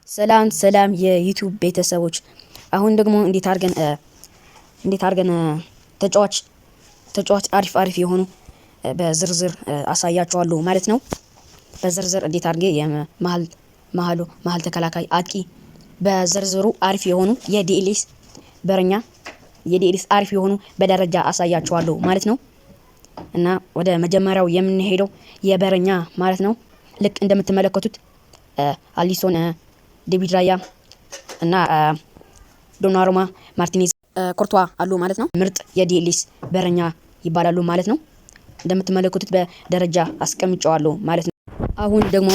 ሰላም ሰላም የዩቲዩብ ቤተሰቦች፣ አሁን ደግሞ እንዴት አድርገን ተጫዋች አሪፍ የሆኑ በዝርዝር አሳያችኋለሁ ማለት ነው። በዝርዝር እንዴት አድርጌ የመሃል ተከላካይ አጥቂ በዝርዝሩ አሪፍ የሆኑ የዲኤልኤስ በረኛ የዲኤልኤስ አሪፍ የሆኑ በደረጃ አሳያችኋለሁ ማለት ነው። እና ወደ መጀመሪያው የምንሄደው የበረኛ ማለት ነው። ልክ እንደምትመለከቱት አሊሶን፣ ዴቪድ ራያ እና ዶናሩማ፣ ማርቲኔዝ፣ ኮርቷ አሉ ማለት ነው። ምርጥ የዲኤልኤስ በረኛ ይባላሉ ማለት ነው። እንደምትመለከቱት በደረጃ አስቀምጨዋለሁ ማለት ነው። አሁን ደግሞ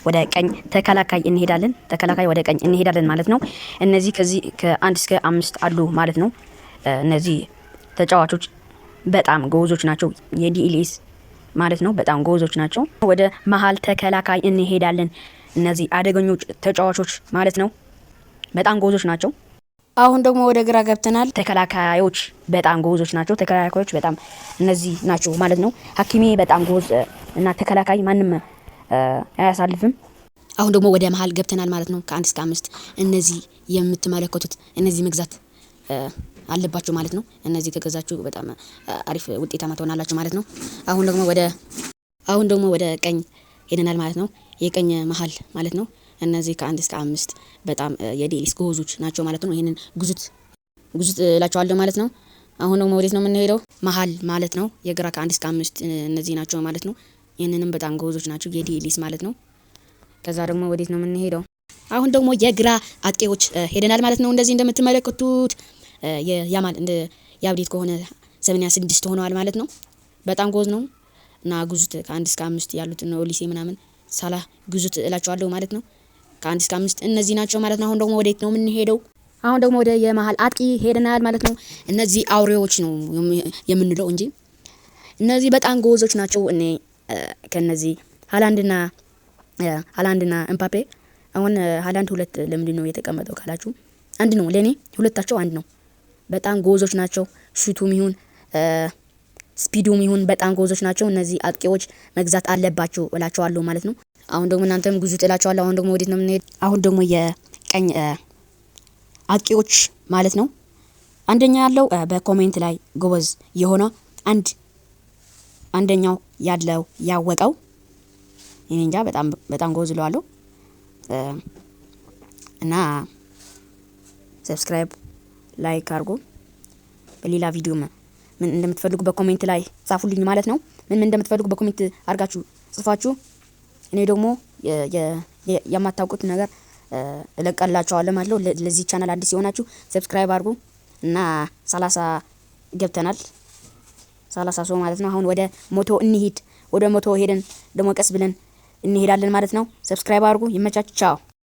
ወደ ቀኝ ተከላካይ እንሄዳለን። ወደ ቀኝ እንሄዳለን ማለት ነው። እነዚህ ከዚህ ከ1 እስከ 5 አሉ ማለት ነው። እነዚህ ተጫዋቾች በጣም ጎበዞች ናቸው፣ የዲኤልኤስ ማለት ነው። በጣም ጎበዞች ናቸው። ወደ መሃል ተከላካይ እንሄዳለን። እነዚህ አደገኞች ተጫዋቾች ማለት ነው። በጣም ጎበዞች ናቸው። አሁን ደግሞ ወደ ግራ ገብተናል። ተከላካዮች በጣም ጎበዞች ናቸው። ተከላካዮች በጣም እነዚህ ናቸው ማለት ነው። ሀኪሜ በጣም ጎበዝ እና ተከላካይ ማንም አያሳልፍም። አሁን ደግሞ ወደ መሃል ገብተናል ማለት ነው። ከ1 እስከ 5 እነዚህ የምትመለከቱት እነዚህ መግዛት አለባችሁ ማለት ነው። እነዚህ ከገዛችሁ በጣም አሪፍ ውጤታማ ትሆናላችሁ ማለት ነው። አሁን ደግሞ ወደ ቀኝ ሄደናል ማለት ነው። የቀኝ መሃል ማለት ነው። እነዚህ ከ1 እስከ 5 በጣም የዲኤልኤስ ጎበዞች ናቸው ማለት ነው። ይሄንን ጉዙት እላቸዋለሁ ማለት ነው። አሁን ደግሞ ወዴት ነው የምንሄደው? መሃል ማለት ነው። የግራ ከ1 እስከ 5 እነዚህ ናቸው ማለት ነው። ይሄንንም በጣም ጎበዞች ናቸው የዲኤልኤስ ማለት ነው። ከዛ ደግሞ ወዴት ነው የምንሄደው? አሁን ደግሞ የግራ አጥቂዎች ሄደናል ማለት ነው። እንደዚህ እንደምትመለከቱት የያማል እንደ ያብዴት ከሆነ 86 ሆነዋል ማለት ነው። በጣም ጎበዝ ነው እና ጉዙት ከ1 እስከ 5 ያሉት ነው ኦሊሴ ምናምን ሳላህ ጉዙት እላቸዋለሁ ማለት ነው። ከ1 እስከ 5 እነዚህ ናቸው ማለት ነው። አሁን ደግሞ ወዴት ነው የምንሄደው? አሁን ደግሞ ወደ የመሃል አጥቂ ሄደናል ማለት ነው። እነዚህ አውሬዎች ነው የምንለው እንጂ እነዚህ በጣም ጎበዞች ናቸው። እኔ ከነዚህ ሃላንድና ኤምባፔ አሁን ሃላንድ 2 ለምንድን ነው የተቀመጠው ካላችሁ አንድ ነው ለኔ፣ ሁለታቸው አንድ ነው። በጣም ጎበዞች ናቸው። ሹቱም ይሁን ስፒዱም ይሁን በጣም ጎበዞች ናቸው። እነዚህ አጥቂዎች መግዛት አለባቸው እላቸዋለሁ ማለት ነው። አሁን ደግሞ እናንተም ጉዙት እላቸዋለሁ። አሁን ደግሞ ወዴት ነው የምንሄድ? አሁን ደግሞ የቀኝ አጥቂዎች ማለት ነው። አንደኛ ያለው በኮሜንት ላይ ጎበዝ የሆነ አንደኛው ያለው ያወቀው እኔ እንጃ በጣም ጎበዝ እለዋለሁ እና ሰብስክራይብ ላይክ አድርጉ። በሌላ ቪዲዮ ምን እንደምትፈልጉ በኮሜንት ላይ ጻፉልኝ ማለት ነው። ምን እንደምትፈልጉ በኮሜንት አድርጋችሁ ጽፋችሁ እኔ ደግሞ የማታውቁት ነገር እለቀላችኋለሁ ማለት ነው። ለዚህ ቻናል አዲስ የሆናችሁ ሰብስክራይብ አድርጉ እና 30 ገብተናል 30 ሰው ማለት ነው። አሁን ወደ 100 እንሂድ። ወደ 100 ሄደን ደግሞ ቀስ ብለን እንሄዳለን ማለት ነው። ሰብስክራይብ አድርጉ። ይመቻችሁ። ቻው